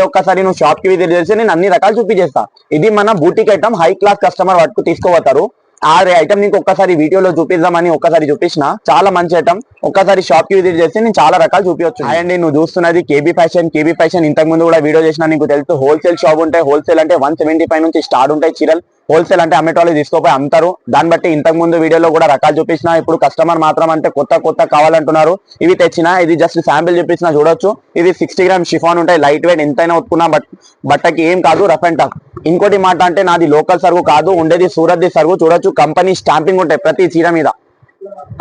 ఒక్కసారి నువ్వు షాప్ కి విజిట్ చేసి నేను అన్ని రకాలు చూపించేస్తా. ఇది మన boutique item, high class customer వరకు తీసుకోవతారు. ఆ ఐటమ్ నీకు ఒక్కసారి వీడియోలో చూపిద్దామని ఒక్కసారి చూపించిన, చాలా మంచి ఐటమ్. ఒక్కసారి షాప్ కి విజిట్ చేసి నేను చాలా రకాలు చూపించవచ్చు. అండ్ నువ్వు చూస్తున్నది కేబీ ఫ్యాషన్. ఇంతకు ముందు కూడా వీడియో చేసిన, నీకు తెలుసు హోల్సేల్ షాప్ ఉంటాయి. హోల్సేల్ అంటే 175 నుంచి స్టార్ట్ ఉంటాయి చీరలు. హోల్సేల్ అంటే అమ్మేటోళ్ళు తీసుకోపోయి అమ్ముతారు. దాన్ని బట్టి ఇంతకు ముందు వీడియోలో కూడా రకాలు చూపించిన. ఇప్పుడు కస్టమర్ మాత్రం అంటే కొత్త కావాలంటున్నారు. ఇవి తెచ్చిన, ఇది జస్ట్ శాంపిల్ చూపించిన, చూడొచ్చు. ఇది 60 గ్రామ్ షిఫాన్ ఉంటాయి, లైట్ వెయిట్, ఎంతైనా ఉత్తుకున్నా బట్టకి ఏం కాదు, రఫ్ అండ్ టఫ్. ఇంకోటి మాట అంటే నాది లోకల్ సరుకు కాదు, ఉండేది సూరత్ ది సరుకు. చూడొచ్చు కంపెనీ స్టాంపింగ్ ఉంటాయి ప్రతి చీర మీద.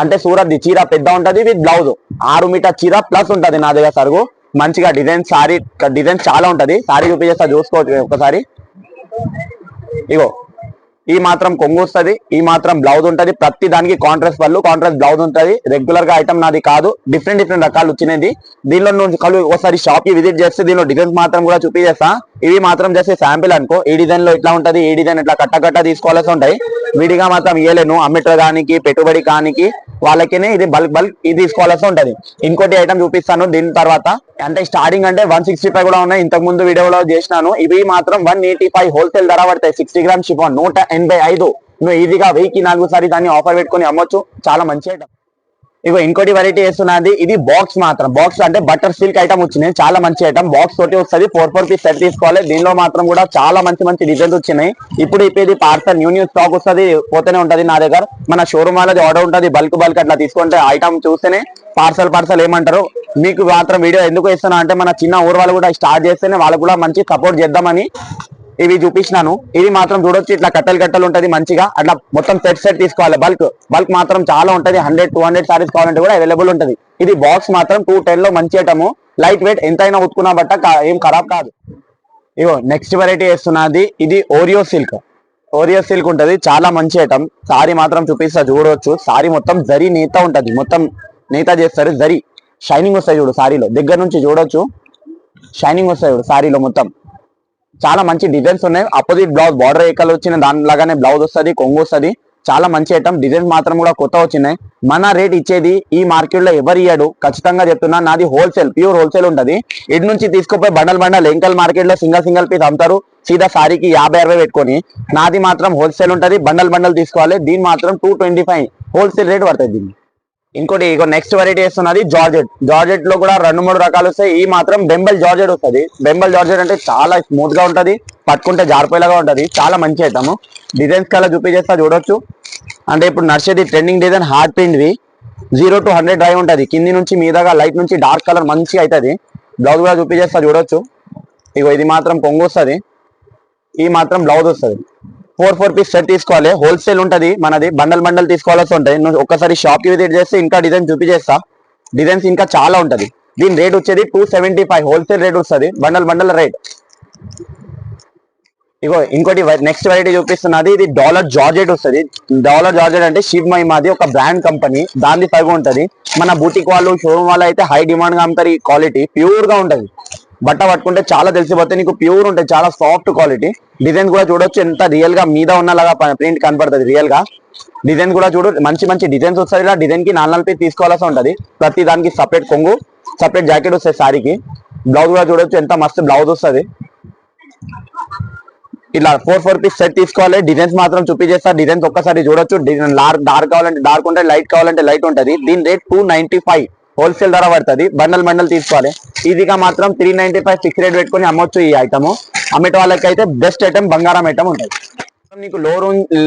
అంటే సూరత్ ది చీర పెద్ద ఉంటది విత్ బ్లౌజ్, 6 మీటర్ చీర ప్లస్ ఉంటది నా దగ్గర సరుకు. మంచిగా డిజైన్, సారీ డిజైన్ చాలా ఉంటది. సారీ చూపించేస్తా, చూసుకోవచ్చు ఒకసారి. ఇగో ఈ మాత్రం కొంగు వస్తుంది, ఈ మాత్రం బ్లౌజ్ ఉంటది. ప్రతి దానికి కాంట్రాస్ట్ పళ్ళు, కాంట్రాస్ట్ బ్లౌజ్ ఉంటది. రెగ్యులర్ గా ఐటమ్ నాది కాదు, డిఫరెంట్ రకాలు వచ్చినది. దీనిలో నుంచి ఒకసారి షాప్ కి విజిట్ చేస్తే దీనిలో డిజైన్స్ మాత్రం కూడా చూపించేస్తా. ఇవి మాత్రం చేస్తే శాంపిల్ అనుకో. ఈ డిజైన్ లో ఇట్లా ఉంటది, ఈ డిజైన్ ఇట్లా కట్ట తీసుకోవాల్సి ఉంటాయి. విడిగా మాత్రం ఇయ్యలేను, అమ్మేటడానికి పెట్టుబడి కానికి వాళ్ళకినే ఇది బల్క్ ఇది తీసుకోవాల్సి ఉంటది. ఇంకోటి ఐటమ్ చూపిస్తాను దీని తర్వాత. అంటే స్టార్టింగ్ అంటే 165 కూడా ఉన్నాయి, ఇంతకు ముందు వీడియోలో చేసినాను. ఇవి మాత్రం 185 హోల్సేల్ ధర పడతాయి. 60 గ్రామ్ షిఫాన్ 185. నువ్వు ఈజీగా 1000కి 4 సారి దాన్ని ఆఫర్ పెట్టుకుని అమ్మొచ్చు. చాలా మంచి ఐటమ్. ఇగో ఇంకోటి వెరైటీ వేస్తున్నది, ఇది బాక్స్ మాత్రం. బాక్స్ అంటే బటర్ సిల్క్ ఐటమ్ వచ్చినాయి, చాలా మంచి ఐటమ్. బాక్స్ తోటి వస్తుంది, 4 పీస్ సెట్ తీసుకోవాలి. దీనిలో మాత్రం కూడా చాలా మంచి డిజైన్స్ వచ్చినాయి. ఇప్పుడు ఇది పార్సల్ న్యూ స్టాక్ వస్తుంది, పోతూనే ఉంటది. నా దగ్గర మన షోరూమ్ వాళ్ళది ఆర్డర్ ఉంటుంది, బల్క్ అట్లా తీసుకుంటే ఐటమ్ చూస్తేనే పార్సల్ ఏమంటారు. మీకు మాత్రం వీడియో ఎందుకు ఇస్తున్నా అంటే మన చిన్న ఊరు వాళ్ళు కూడా స్టార్ట్ చేస్తేనే వాళ్ళకు కూడా మంచి సపోర్ట్ చేద్దామని ఇవి చూపించినాను. ఇది మాత్రం చూడొచ్చు, ఇట్లా కట్టలు ఉంటది మంచిగా. అట్లా మొత్తం సెట్ తీసుకోవాలి. బల్క్ మాత్రం చాలా ఉంటది. 100-200 సారీస్ కావాలంటే కూడా అవైలబుల్ ఉంటది. ఇది బాక్స్ మాత్రం 210 లో మంచి ఐటమ్, లైట్ వెయిట్, ఎంతైనా ఉత్తుకున్న బట్ట ఏం ఖరాబ్ కాదు. ఇగో నెక్స్ట్ వెరైటీ వేస్తున్నది, ఇది ఓరియో సిల్క్ ఉంటది, చాలా మంచి ఐటమ్. సారీ మాత్రం చూపిస్తా, చూడవచ్చు. సారీ మొత్తం జరీ నేత ఉంటది, మొత్తం నేత చేస్తారు. జరీ షైనింగ్ వస్తాయి చూడు సారీలో, దగ్గర నుంచి చూడొచ్చు. షైనింగ్ వస్తాయి చూడు సారీలో మొత్తం. చాలా మంచి డిజైన్స్ ఉన్నాయి. అపోజిట్ బ్లౌజ్ బార్డర్ ఏకలు వచ్చిన దానిలాగానే బ్లౌజ్ వస్తుంది, కొంగు వస్తుంది. చాలా మంచి ఐటమ్. డిజైన్స్ మాత్రం కూడా కొత్త వచ్చినాయి. మన రేట్ ఇచ్చేది ఈ మార్కెట్ లో ఎవరు ఇయ్యాడు, ఖచ్చితంగా చెప్తున్నా. నాది హోల్సేల్, ప్యూర్ హోల్సేల్ ఉంటది. ఇటు నుంచి తీసుకుపోయి బండల్ ఎంకల్ మార్కెట్ లో సింగల్ పీస్ అమ్ముతారు. సీదా సారీకి 50-60 పెట్టుకొని. నాది మాత్రం హోల్సేల్ ఉంటది, బండల్ తీసుకోవాలి. దీని మాత్రం 225 హోల్సేల్ రేట్ పడుతుంది దీన్ని. ఇంకోటి నెక్స్ట్ వెరైటీ వేస్తున్నది జార్జెట్ లో కూడా 2-3 రకాలు వస్తాయి. ఈ మాత్రం బెంబల్ జార్జెట్ వస్తుంది. బెంబల్ జార్జెట్ అంటే చాలా స్మూత్ గా ఉంటది, పట్టుకుంటే జారిపోయేలాగా ఉంటది. చాలా మంచి ఐటమ్. డిజైన్స్ కల్లా చూపించేస్తా, చూడొచ్చు. అంటే ఇప్పుడు నడిచేది ట్రెండింగ్ డిజైన్, హార్డ్ ప్రింట్ వి. 0 to 100 డ్రై ఉంటది. కింది నుంచి మీదగా లైట్ నుంచి డార్క్ కలర్ మంచిగా అవుతుంది. బ్లౌజ్ కూడా చూపించేస్తా, చూడొచ్చు. ఇగో ఇది మాత్రం కొంగు వస్తుంది, ఈ మాత్రం బ్లౌజ్ వస్తుంది. 4 పీస్ సెట్ తీసుకోవాలి. హోల్సేల్ ఉంటది మనది, బండల్ తీసుకోవాల్సి ఉంటాయి. నువ్వు ఒక్కసారి షాప్ కి విజిట్ చేస్తే ఇంకా డిజైన్ చూపించేస్తా. డిజైన్స్ ఇంకా చాలా ఉంటది. దీని రేట్ వచ్చేది 275 హోల్సేల్ రేట్ వస్తుంది, బండల్ రేట్. ఇగో ఇంకోటి నెక్స్ట్ వెరైటీ చూపిస్తున్నది, ఇది డాలర్ జార్జెట్ వస్తుంది. డాలర్ జార్జెట్ అంటే శివ్ మహిమాది ఒక బ్రాండ్ కంపెనీ, దాని పైగా ఉంటది. మన బూటిక్ వాళ్ళు, షోరూమ్ వాళ్ళు అయితే హై డిమాండ్ గా అమ్ముతారు. ఈ క్వాలిటీ ప్యూర్ గా ఉంటది. బట్ట పట్టుకుంటే చాలా తెలిసిపోతే నీకు ప్యూర్ ఉంటుంది, చాలా సాఫ్ట్ క్వాలిటీ. డిజైన్ కూడా చూడొచ్చు, ఎంత రియల్ గా మీద ఉన్నలాగా ప్రింట్ కనపడుతుంది. రియల్ గా డిజైన్ కూడా చూడు, మంచి డిజైన్స్ వస్తుంది. ఇలా డిజైన్ కి 4 పీస్ తీసుకోవాల్సి ఉంటది. ప్రతి దానికి సపరేట్ కొంగు, సపరేట్ జాకెట్ వస్తుంది సారీకి. బ్లౌజ్ కూడా చూడొచ్చు, ఎంత మస్తు బ్లౌజ్ వస్తుంది. ఇలా 4 పీస్ సెట్ తీసుకోవాలి. డిజైన్స్ మాత్రం చూపించేస్తా. డిజైన్స్ ఒక్కసారి చూడొచ్చు. డిజైన్ డార్క్ కావాలంటే డార్క్ ఉంటుంది, లైట్ కావాలంటే లైట్ ఉంటుంది. దీని రేట్ 295 హోల్సేల్ ధర పడుతుంది. బండల్ తీసుకోవాలి. ఈజీగా మాత్రం 395 ఫిక్స్ రేట్ పెట్టుకుని అమ్మొచ్చు. ఈ ఐటమ్ అమ్మేట వాళ్ళకి అయితే బెస్ట్ ఐటమ్, బంగారం ఐటమ్ ఉంటుంది. నీకు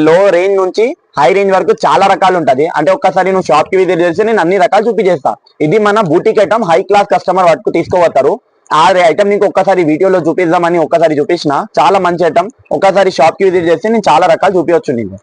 లో రేంజ్ నుంచి హై రేంజ్ వరకు చాలా రకాలు ఉంటది. అంటే ఒక్కసారి నువ్వు షాప్ కి విజిట్ చేస్తే నేను అన్ని రకాలు చూపించేస్తా. ఇది మన boutique item, high class customer వరకు తీసుకోవతారు. ఆ ఐటమ్ నీకు ఒక్కసారి వీడియోలో చూపిద్దామని ఒక్కసారి చూపించిన, చాలా మంచి ఐటమ్. ఒక్కసారి షాప్ కి విజిట్ చేస్తే నేను చాలా రకాలు చూపించవచ్చు నీకు.